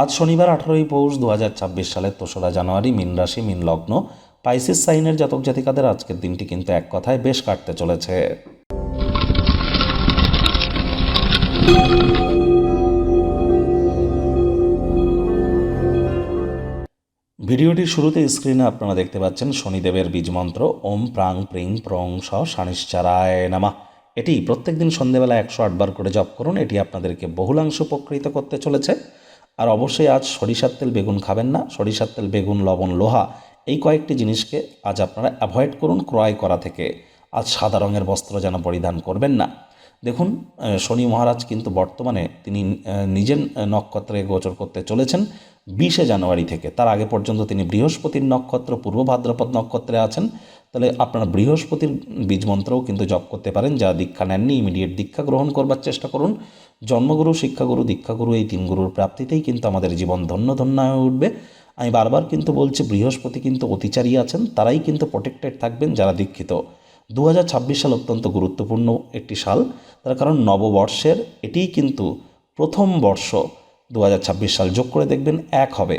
আজ শনিবার 18ই পৌষ 2026 সালের 3রা জানুয়ারি। মীন রাশি, মীন লগ্ন, পাইসিস সাইনের জাতক জাতিকাদের আজকের দিনটি কিন্তু এক কথায় বেশ কাটতে চলেছে। ভিডিওটির শুরুতে স্ক্রিনে আপনারা দেখতে পাচ্ছেন শনিদেবের বীজমন্ত্র ওম প্রাং প্রিং প্রং স শানিশ্চারায় নামা। এটি প্রত্যেকদিন সন্ধেবেলা 108 বার করে জপ করুন। এটি আপনাদেরকে বহুলাংশ উপকৃত করতে চলেছে। আর অবশ্যই আজ সরিষার তেল বেগুন খাবেন না। সরিষার তেল বেগুন লবণ লোহা এই কয়েকটি জিনিসকে আজ আপনারা অ্যাভয়েড করুন ক্রয় করা থেকে। আজ সাদা রঙের বস্ত্র যেন পরিধান করবেন না। দেখুন, শনি মহারাজ কিন্তু বর্তমানে তিনি নিজের নক্ষত্রে গোচর করতে চলেছেন 20শে জানুয়ারি থেকে। তার আগে পর্যন্ত তিনি বৃহস্পতির নক্ষত্র পূর্ব ভাদ্রপদ নক্ষত্রে আছেন। তাহলে আপনারা বৃহস্পতির বীজমন্ত্রও কিন্তু জপ করতে পারেন। যা দীক্ষা নেননি ইমিডিয়েট দীক্ষা গ্রহণ করবার চেষ্টা করুন। জন্মগুরু, শিক্ষাগুরু, দীক্ষাগুরু এই 3 গুরুর প্রাপ্তিতেই কিন্তু আমাদের জীবন ধন্য ধন্য হয়ে উঠবে। আমি বারবার কিন্তু বলছি, বৃহস্পতি কিন্তু অতিচারী আছেন, তারাই কিন্তু প্রোটেক্টেড থাকবেন যারা দীক্ষিত। 2026 সাল অত্যন্ত গুরুত্বপূর্ণ একটি সাল, তার কারণ নববর্ষের এটিই কিন্তু প্রথম বর্ষ। 2026 সাল যোগ করে দেখবেন 1 হবে।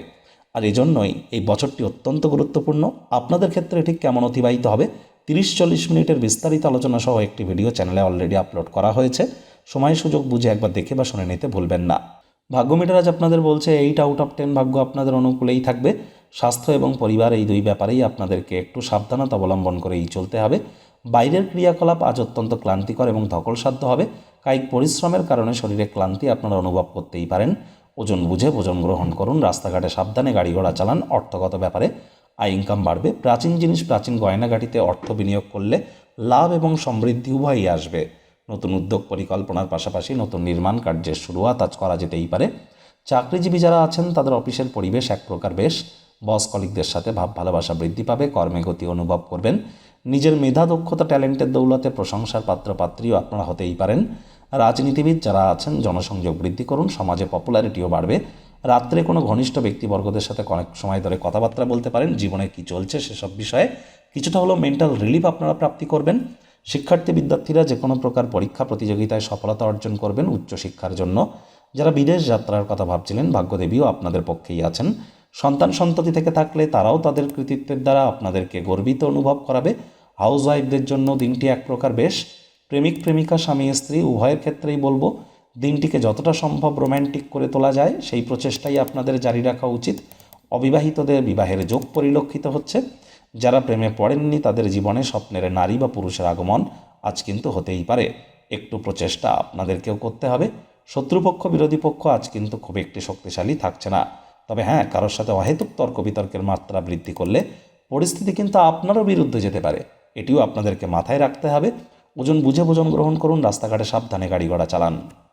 আর এজন্যই এই বছরটি অত্যন্ত গুরুত্বপূর্ণ। আপনাদের ক্ষেত্রে ঠিক কেমন অতিবাহিত হবে 30-40 মিনিটের বিস্তারিত আলোচনা সহ একটি ভিডিও চ্যানেলে অলরেডি আপলোড করা হয়েছে। সময় সুযোগ বুঝে একবার দেখে বা শুনে নিতে ভুলবেন না। ভাগ্য মিটার আজ আপনাদের বলছে 8 আউট অফ 10 ভাগ্য আপনাদের অনুকূলেই থাকবে। স্বাস্থ্য এবং পরিবার এই দুই ব্যাপারেই আপনাদেরকে একটু সাবধানতা অবলম্বন করেই চলতে হবে। বাইরের ক্রিয়াকলাপ আজ অত্যন্ত ক্লান্তিকর এবং ধকলসাধ্য হবে। কায়িক পরিশ্রমের কারণে শরীরে ক্লান্তি আপনারা অনুভব করতেই পারেন। ওজন বুঝে ভোজন গ্রহণ করুন। রাস্তাঘাটে সাবধানে গাড়ি ঘোড়া চালান। অর্থগত ব্যাপারে আয় ইনকাম বাড়বে। প্রাচীন জিনিস, প্রাচীন গয়নাগাটিতে অর্থ বিনিয়োগ করলে লাভ এবং সমৃদ্ধি উভয়ই আসবে। নতুন উদ্যোগ পরিকল্পনার পাশাপাশি নতুন নির্মাণ কার্যের শুরুয়াত আজ করা যেতেই পারে। চাকরিজীবী যারা আছেন তাদের অফিসের পরিবেশ এক প্রকার বেশ। বস কলিকদের সাথে ভাব ভালোবাসা বৃদ্ধি পাবে। কর্মে গতি অনুভব করবেন। নিজের মেধা, দক্ষতা, ট্যালেন্টের দৌলতে প্রশংসার পাত্রপাত্রীও আপনারা হতেই পারেন। রাজনীতিবিদ যারা আছেন জনসংযোগ বৃদ্ধি করুন। সমাজে পপুলারিটিও বাড়বে। রাত্রে কোনো ঘনিষ্ঠ ব্যক্তিবর্গদের সাথে অনেক সময় ধরে কথাবার্তা বলতে পারেন। জীবনে কী চলছে সেসব বিষয়ে কিছুটা হলেও মেন্টাল রিলিফ আপনারা প্রাপ্তি করবেন। শিক্ষার্থী বিদ্যার্থীরা যে কোনো প্রকার পরীক্ষা প্রতিযোগিতায় সফলতা অর্জন করবেন উচ্চশিক্ষার জন্য। যারা বিদেশ যাত্রার কথা ভাবছিলেন ভাগ্যদেবীও আপনাদের পক্ষেই আছেন। সন্তান সন্ততি থেকে থাকলে তারাও তাদের কৃতিত্বের দ্বারা আপনাদেরকে গর্বিত অনুভব করাবে। হাউস ওয়াইফদের জন্য দিনটি এক প্রকার বেশ। প্রেমিক প্রেমিকা, স্বামী স্ত্রী উভয়ের ক্ষেত্রেই বলবো দিনটিকে যতটা সম্ভব রোম্যান্টিক করে তোলা যায় সেই প্রচেষ্টাই আপনাদের জারি রাখা উচিত। অবিবাহিতদের বিবাহের যোগ পরিলক্ষিত হচ্ছে। যারা প্রেমে পড়েননি তাদের জীবনে স্বপ্নের নারী বা পুরুষের আগমন আজ কিন্তু হতেই পারে। একটু প্রচেষ্টা আপনাদেরকেও করতে হবে। শত্রুপক্ষ, বিরোধী পক্ষ আজ কিন্তু খুব একটি শক্তিশালী থাকছে না। তবে হ্যাঁ, কারোর সাথে অহেতুক তর্ক বিতর্কের মাত্রা বৃদ্ধি করলে পরিস্থিতি কিন্তু আপনারও বিরুদ্ধে যেতে পারে। এটিও আপনাদেরকে মাথায় রাখতে হবে। ওজন বুঝে ভোজন গ্রহণ করুন। রাস্তাঘাটে সাবধানে গাড়ি ঘোড়া চালান।